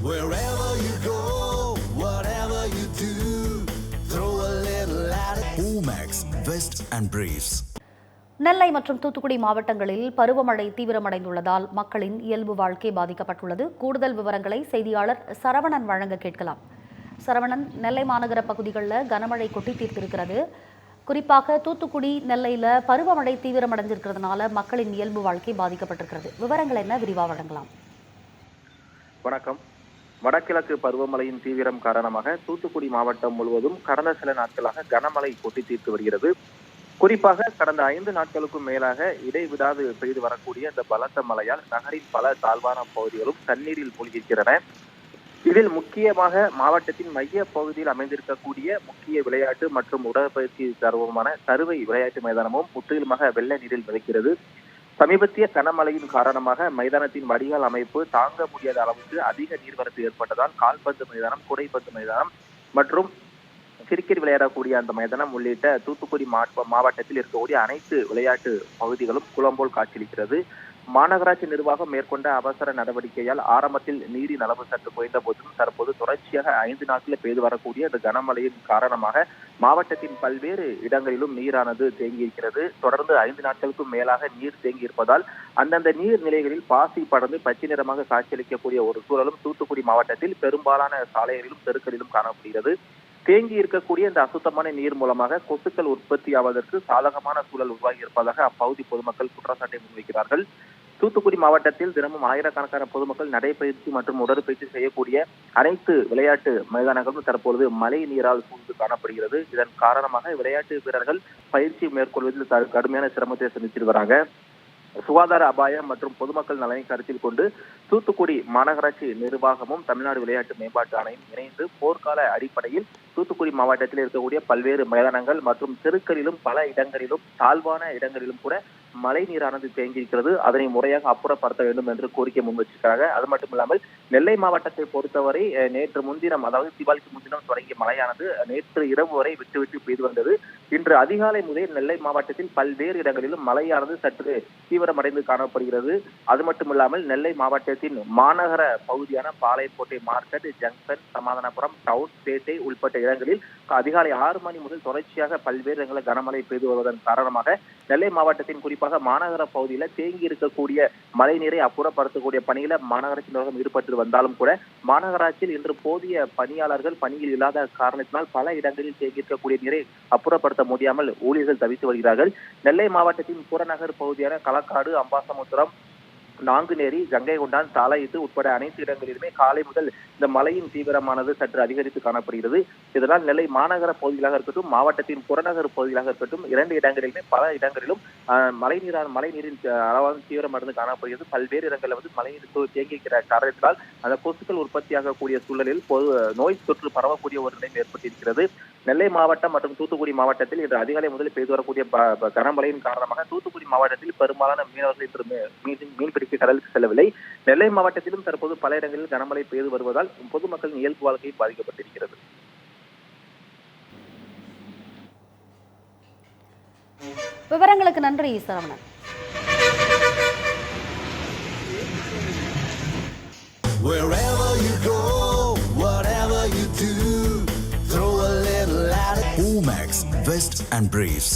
Wherever you go, whatever you do, throw a little at it. Omax, Vest and Briefs. நெல்லை மற்றும் தூத்துக்குடி மாவட்டங்களில் பருவமழை தீவிரமடைந்துள்ளதால் மக்களின் இயல்பு வாழ்க்கை பாதிக்கப்பட்டுள்ளது. கூடுதல் விவரங்களை செய்தியாளர் சரவணன் வழங்க கேட்கலாம். சரவணன், நெல்லை மாநகர பகுதிகளில் கனமழை கொட்டி தீர்த்திருக்கிறது. குறிப்பாக தூத்துக்குடி, நெல்லையில் பருவமழை தீவிரமடைஞ்சிருக்கிறதுனால மக்களின் இயல்பு வாழ்க்கை பாதிக்கப்பட்டிருக்கிறது. விவரங்கள் என்ன, விரிவாக வழங்கலாம். வணக்கம். வடகிழக்கு பருவமழையின் தீவிரம் காரணமாக தூத்துக்குடி மாவட்டம் முழுவதும் கடந்த சில நாட்களாக கனமழை கொட்டி தீர்த்து வருகிறது. குறிப்பாக கடந்த 5 நாட்களுக்கும் மேலாக இடைவிடாது பெய்து வரக்கூடிய இந்த பலத்த மழையால் நகரின் பல தாழ்வான பகுதிகளும் தண்ணீரில் மூழ்கியிருக்கின்றன. இதில் முக்கியமாக மாவட்டத்தின் மைய பகுதியில் அமைந்திருக்கக்கூடிய முக்கிய விளையாட்டு மற்றும் உடற்பயிற்சி சர்வமான சருவை விளையாட்டு மைதானமும் முற்றிலுமாக வெள்ள நீரில் மிதக்கிறது. சமீபத்திய கனமழையின் காரணமாக மைதானத்தின் வடிகால் அமைப்பு தாங்க முடியாத அளவுக்கு அதிக நீர்வரத்து ஏற்பட்டதால் கால்பந்து மைதானம், கூடைப்பந்து மைதானம் மற்றும் கிரிக்கெட் விளையாடக்கூடிய அந்த மைதானம் உள்ளிட்ட தூத்துக்குடி மாவட்டத்தில் இருக்கக்கூடிய அனைத்து விளையாட்டு பகுதிகளும் குளம்போல் காட்சியளிக்கிறது. மாநகராட்சி நிர்வாகம் மேற்கொண்ட அவசர நடவடிக்கையால் ஆரம்பத்தில் நீரின் அளவு சற்று குறைந்த போதிலும் தற்போது தொடர்ச்சியாக 5 நாட்களில் பெய்து வரக்கூடிய இந்த கனமழையின் காரணமாக மாவட்டத்தின் பல்வேறு இடங்களிலும் நீரானது தேங்கியிருக்கிறது. தொடர்ந்து 5 நாட்களுக்கும் மேலாக நீர் தேங்கி இருப்பதால் அந்தந்த நீர்நிலைகளில் பாசி படர்ந்து பச்சை நிறமாக காட்சியளிக்கக்கூடிய ஒரு சூழலும் தூத்துக்குடி மாவட்டத்தில் பெரும்பாலான சாலைகளிலும் தெருக்களிலும் காணப்படுகிறது. தேங்கி இருக்கக்கூடிய இந்த அசுத்தமான நீர் மூலமாக கொசுக்கள் உற்பத்தி ஆவதற்கு சாதகமான சூழல் உருவாகி இருப்பதாக அப்பகுதி பொதுமக்கள் குற்றச்சாட்டை முன்வைக்கிறார்கள். தூத்துக்குடி மாவட்டத்தில் தினமும் ஆயிரக்கணக்கான பொதுமக்கள் நடைபயிற்சி மற்றும் உடற்பயிற்சி செய்யக்கூடிய அனைத்து விளையாட்டு மைதானங்களும் தற்பொழுது மழை நீரால் சூழ்ந்து காணப்படுகிறது. இதன் காரணமாக விளையாட்டு வீரர்கள் பயிற்சி மேற்கொள்வதில் கடுமையான சிரமத்தை சந்தித்து வராங்க. சுகாதார அபாயம் மற்றும் பொதுமக்கள் நலனை கருத்தில் கொண்டு தூத்துக்குடி மாநகராட்சி நிர்வாகமும் தமிழ்நாடு விளையாட்டு மேம்பாட்டு ஆணையம் இணைந்து போர்க்கால அடிப்படையில் தூத்துக்குடி மாவட்டத்தில் இருக்கக்கூடிய பல்வேறு மைதானங்கள் மற்றும் தெருக்களிலும் பல இடங்களிலும் தாழ்வான இடங்களிலும் கூட மழை நீரானது தேங்கியிருக்கிறது. அதனை முறையாக அப்புறப்படுத்த வேண்டும் என்று கோரிக்கை முன்வச்சிருக்கிறாங்க. அது மட்டும் இல்லாமல் நெல்லை மாவட்டத்தை பொறுத்தவரை நேற்று முன்தினம், அதாவது தீபாவளிக்கு முன்தினம் தொடங்கிய மழையானது நேற்று இரவு வரை விட்டு பெய்து வந்தது. இன்று அதிகாலை முதல் நெல்லை மாவட்டத்தில் பல்வேறு இடங்களிலும் மழையானது சற்று தீவிரமடைந்து காணப்படுகிறது. அது மட்டும் இல்லாமல் நெல்லை மாவட்டத்தின் மாநகர பகுதியான Palayamkottai market, junction, Samathanapuram, town, Pettai உள்பட்ட இடங்களில் அதிகாலை 6 மணி முதல் தொடர்ச்சியாக பல்வேறு இடங்களில் கனமழை பெய்து வருவதன் காரணமாக நெல்லை மாவட்டத்தின் குறிப்பாக மாநகர பகுதியில தேங்கி இருக்கக்கூடிய மழை நீரை அப்புறப்படுத்தக்கூடிய பணியில மாநகராட்சி நிர்வாகம் ஈடுபட்டு வந்தாலும் கூட மாநகராட்சியில் இன்று போதிய பணியாளர்கள் பணியில் இல்லாத காரணத்தினால் பல இடங்களில் தேங்கி இருக்கக்கூடிய நீரை அப்புறப்படுத்த முடியாமல் ஊழியர்கள் தவித்து வருகிறார்கள். நெல்லை மாவட்டத்தின் புறநகர் பகுதியான களக்காடு, அம்பாசமுத்திரம், நாங்குநேரி, கங்கைகொண்டான், தாளையிட்டு உட்பட அனைத்து இடங்களிலுமே காலை முதல் இந்த மழையின் தீவிரமானது சற்று அதிகரித்து காணப்படுகிறது. இதனால் நெல்லை மாநகர பகுதிகளாக இருக்கட்டும், மாவட்டத்தின் புறநகர் பகுதிகளாக இருக்கட்டும், 2 இடங்களிலுமே பல இடங்களிலும் மழை நீரின் அளவாக தீவிரமடைந்து காணப்படுகிறது. பல்வேறு இடங்களில் மழை நீர் தேங்கியிருக்கிற காரணத்தினால் அந்த கொசுக்கள் உற்பத்தியாகக்கூடிய சூழலில் நோய் தொற்று பரவக்கூடிய ஒரு நிலை ஏற்பட்டிருக்கிறது. நெல்லை மாவட்டம் மற்றும் தூத்துக்குடி மாவட்டத்தில் இன்று அதிகாலை முதல் பெய்து வரக்கூடிய கனமழையின் காரணமாக தூத்துக்குடி மாவட்டத்தில் பெரும்பாலான மீனவர்கள் மீன்பிடிக்க கடலுக்கு செல்லவில்லை. நெல்லை மாவட்டத்திலும் தற்போது பல இடங்களில் கனமழை பெய்து வருவதால் பொதுமக்களின் இயல்பு வாழ்க்கை பாதிக்கப்பட்டிருக்கிறது. விவரங்களுக்கு நன்றி Saravanan. Wherever you go, whatever you do, throw a little at it. Omax, Vest and Briefs.